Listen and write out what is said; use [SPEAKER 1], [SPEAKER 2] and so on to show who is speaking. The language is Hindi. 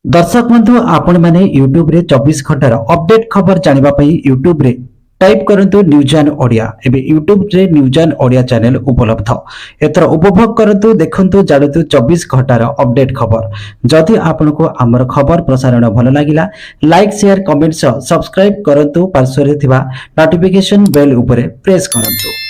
[SPEAKER 1] दर्शक बंधु आपण मैंने यूट्यूब रे 24 घंटार अपडेट खबर जानिबा पई यूट्यूब रे टाइप करंतु न्यूज एंड ओडिया। एबे यूट्यूब रे न्यूज एंड ओडिया चैनल उपलब्ध। एतर उपभोग करंतु देखंतु जानतु 24 घंटार अपडेट खबर। जदि आपनको हमर खबर प्रसारण भल लागिला लाइक शेयर कमेंट सब्सक्राइब करंतु पार्श्व रे थिबा नोटिफिकेशन बेल उपरे प्रेस करंतु।